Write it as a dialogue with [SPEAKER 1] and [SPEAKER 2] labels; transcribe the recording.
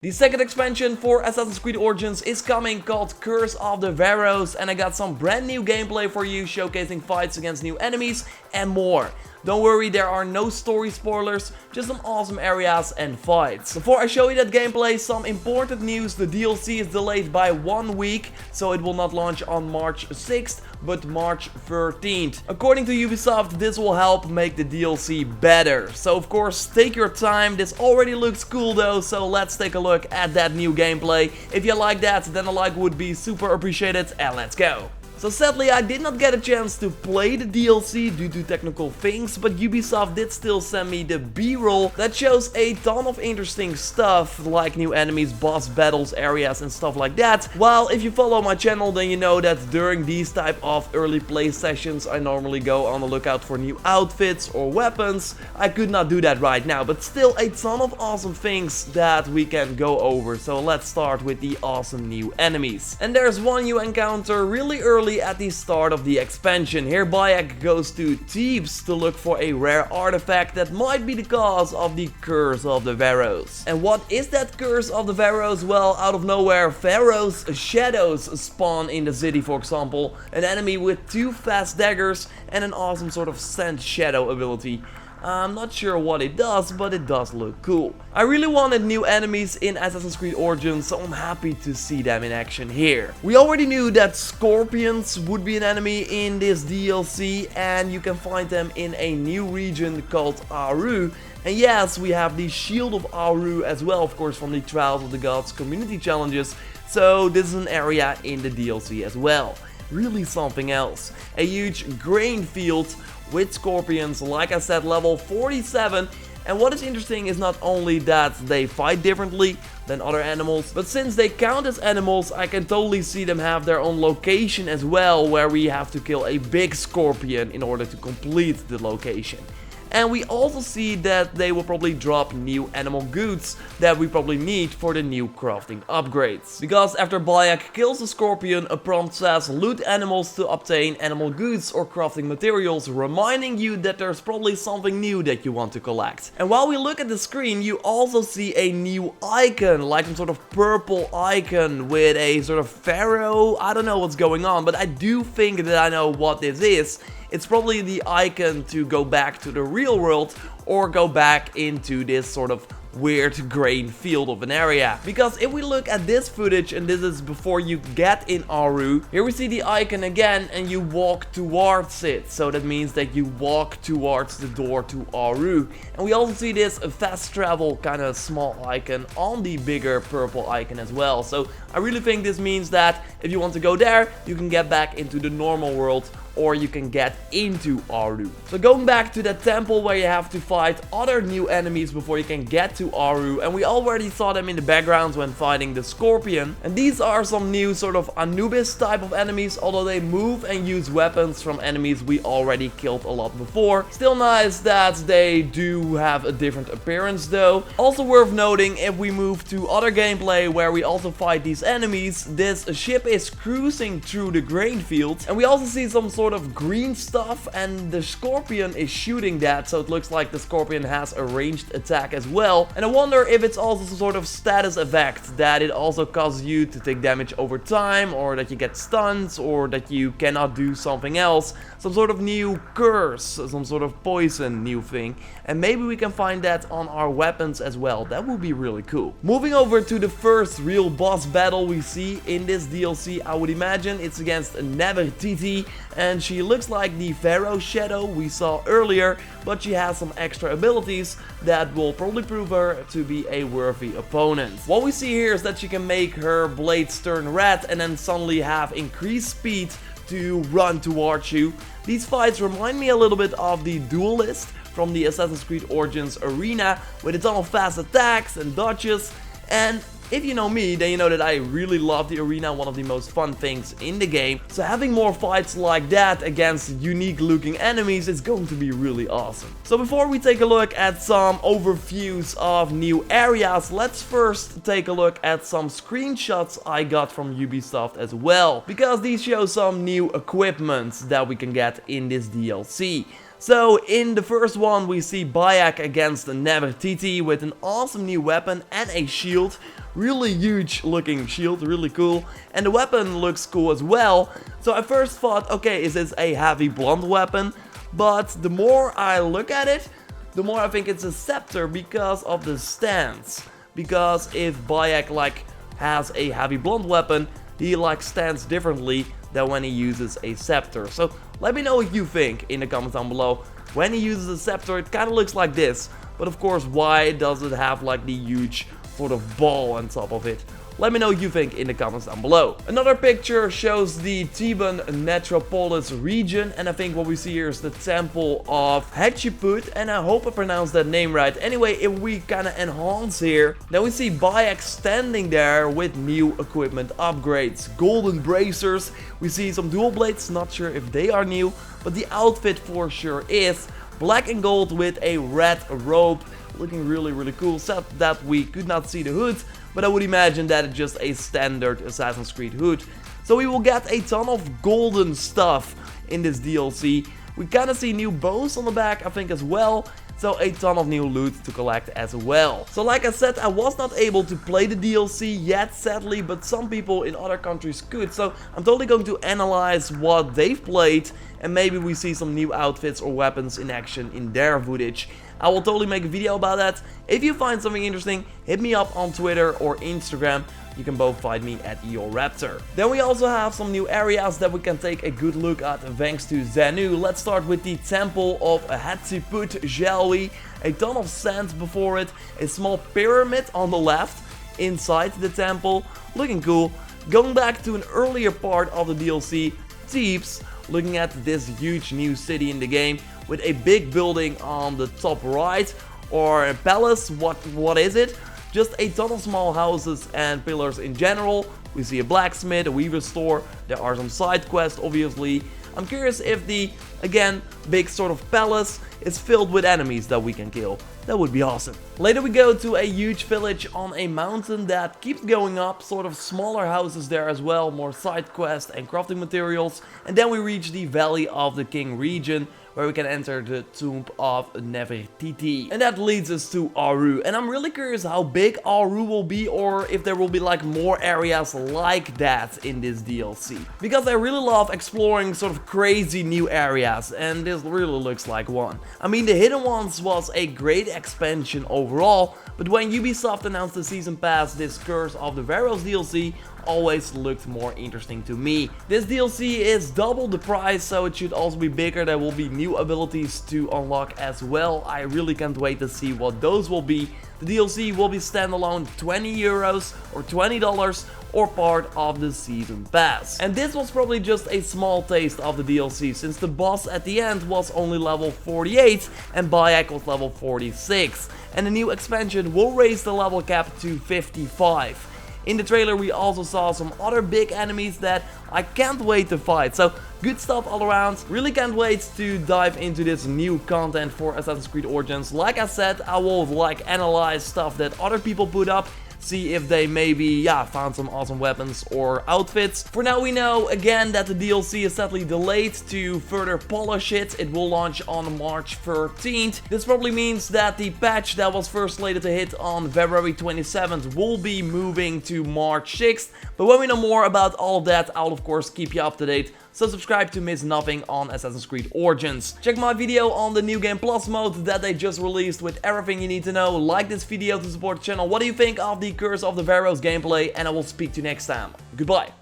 [SPEAKER 1] The second expansion for Assassin's Creed Origins is coming, called Curse of the Pharaohs, and I got some brand new gameplay for you, showcasing fights against new enemies and more. Don't worry, there are no story spoilers, just some awesome areas and fights. Before I show you that gameplay, some important news: the DLC is delayed by 1 week, so it will not launch on March 6th, but March 13th. According to Ubisoft, this will help make the DLC better. So of course, take your time. This already looks cool though, so let's take a look at that new gameplay. If you like that, then a like would be super appreciated, and let's go. So sadly, I did not get a chance to play the DLC due to technical things, but Ubisoft did still send me the B-roll that shows a ton of interesting stuff, like new enemies, boss battles, areas and stuff like that. While if you follow my channel, then you know that during these type of early play sessions, I normally go on the lookout for new outfits or weapons. I could not do that right now, but still a ton of awesome things that we can go over. So let's start with the awesome new enemies. And there's one you encounter really early at the start of the expansion. Here Bayek goes to Thebes to look for a rare artifact that might be the cause of the Curse of the Pharaohs. And what is that Curse of the Pharaohs? Well, out of nowhere, Pharaohs shadows spawn in the city, for example. An enemy with 2 fast daggers and an awesome sort of sand shadow ability. I'm not sure what it does, but it does look cool. I really wanted new enemies in Assassin's Creed Origins, so I'm happy to see them in action here. We already knew that scorpions would be an enemy in this DLC, and you can find them in a new region called Aru. And yes, we have the Shield of Aru as well, of course, from the Trials of the Gods community challenges, so this is an area in the DLC as well. Really something else. A huge grain field with scorpions, like I said, level 47. And what is interesting is not only that they fight differently than other animals, but since they count as animals, I can totally see them have their own location as well, where we have to kill a big scorpion in order to complete the location. And we also see that they will probably drop new animal goods that we probably need for the new crafting upgrades. Because after Bayek kills the scorpion, a prompt says loot animals to obtain animal goods or crafting materials, reminding you that there's probably something new that you want to collect. And while we look at the screen, you also see a new icon, like some sort of purple icon with a sort of pharaoh. I don't know what's going on, but I do think that I know what this is. It's probably the icon to go back to the real world or go back into this sort of weird grain field of an area. Because if we look at this footage, and this is before you get in Aru, here we see the icon again and you walk towards it. So that means that you walk towards the door to Aru. And we also see this fast travel kind of small icon on the bigger purple icon as well. So I really think this means that if you want to go there, you can get back into the normal world, or you can get into Aru. So going back to that temple where you have to fight other new enemies before you can get to Aru, and we already saw them in the background when fighting the scorpion. And these are some new sort of Anubis type of enemies, although they move and use weapons from enemies we already killed a lot before. Still nice that they do have a different appearance though. Also worth noting, if we move to other gameplay where we also fight these enemies, this ship is cruising through the grain field, and we also see some sort of green stuff, and the scorpion is shooting that, so it looks like the scorpion has a ranged attack as well. And I wonder if it's also some sort of status effect, that it also causes you to take damage over time, or that you get stuns, or that you cannot do something else. Some sort of new curse, some sort of poison new thing, and maybe we can find that on our weapons as well. That would be really cool. Moving over to the first real boss battle we see in this DLC, I would imagine it's against Nefertiti, and she looks like the Pharaoh shadow we saw earlier, but she has some extra abilities that will probably prove her to be a worthy opponent. What we see here is that she can make her blades turn red and then suddenly have increased speed to run towards you. These fights remind me a little bit of the Duelist from the Assassin's Creed Origins arena, with a ton of fast attacks and dodges. And if you know me, then you know that I really love the arena, one of the most fun things in the game. So having more fights like that against unique looking enemies is going to be really awesome. So before we take a look at some overviews of new areas, let's first take a look at some screenshots I got from Ubisoft as well, because these show some new equipment that we can get in this DLC. So in the first one we see Bayek against Nefertiti with an awesome new weapon and a shield. really huge looking shield, really cool. And the weapon looks cool as well. So I first thought, okay, is this a heavy blunt weapon? But the more I look at it, the more I think it's a scepter because of the stance. Because if Bayek like has a heavy blunt weapon, he like stands differently than when he uses a scepter. So let me know what you think in the comments down below. When he uses a scepter, it kind of looks like this. But of course, why does it have like the huge sort of ball on top of it? Let me know what you think in the comments down below. Another picture shows the Theban Metropolis region, and I think what we see here is the temple of Hatshepsut, and I hope I pronounced that name right. Anyway, if we kind of enhance here, then we see Bayek standing there with new equipment upgrades. Golden bracers, we see some dual blades, not sure if they are new, but the outfit for sure is black and gold with a red robe. Looking really cool, except that we could not see the hood, but I would imagine that it's just a standard Assassin's Creed hood. So we will get a ton of golden stuff in this DLC. We kind of see new bows on the back, I think, as well. So a ton of new loot to collect as well. So like I said, I was not able to play the DLC yet, sadly, but some people in other countries could. So I'm totally going to analyze what they've played, and maybe we see some new outfits or weapons in action in their footage. I will totally make a video about that. If you find something interesting, hit me up on Twitter or Instagram. You can both find me at JorRaptor. Then we also have some new areas that we can take a good look at thanks to Xenu. Let's start with the Temple of Hatshepsut, shall we? A ton of sand before it, a small pyramid on the left inside the temple, looking cool. Going back to an earlier part of the DLC, Thebes, looking at this huge new city in the game with a big building on the top right, or a palace, what is it? Just a ton of small houses and pillars in general. We see a blacksmith, a weaver store, there are some side quests obviously. I'm curious if the, again, big sort of palace is filled with enemies that we can kill. That would be awesome. Later we go to a huge village on a mountain that keeps going up, sort of smaller houses there as well, more side quests and crafting materials. And then we reach the Valley of the King region, where we can enter the tomb of Nefertiti. And that leads us to Aru. And I'm really curious how big Aru will be, or if there will be like more areas like that in this DLC. Because I really love exploring sort of crazy new areas, and this really looks like one. I mean, the Hidden Ones was a great expansion overall, but when Ubisoft announced the Season Pass, this Curse of the Pharaohs DLC always looked more interesting to me. This DLC is double the price, so it should also be bigger. There will be new abilities to unlock as well. I really can't wait to see what those will be. The DLC will be standalone, €20 or $20, or part of the Season Pass. And this was probably just a small taste of the DLC, since the boss at the end was only level 48 and Bayek was level 46. And the new expansion will raise the level cap to 55. In the trailer we also saw some other big enemies that I can't wait to fight, so good stuff all around. Really can't wait to dive into this new content for Assassin's Creed Origins. Like I said, I will like analyze stuff that other people put up, see if they maybe, found some awesome weapons or outfits. For now we know, again, that the DLC is sadly delayed to further polish it. It will launch on March 13th. This probably means that the patch that was first slated to hit on February 27th will be moving to March 6th. But when we know more about all of that, I'll of course keep you up to date. So subscribe to miss nothing on Assassin's Creed Origins. Check my video on the New Game Plus mode that they just released with everything you need to know. Like this video to support the channel. What do you think of the Curse of the Pharaohs gameplay? And I will speak to you next time. Goodbye.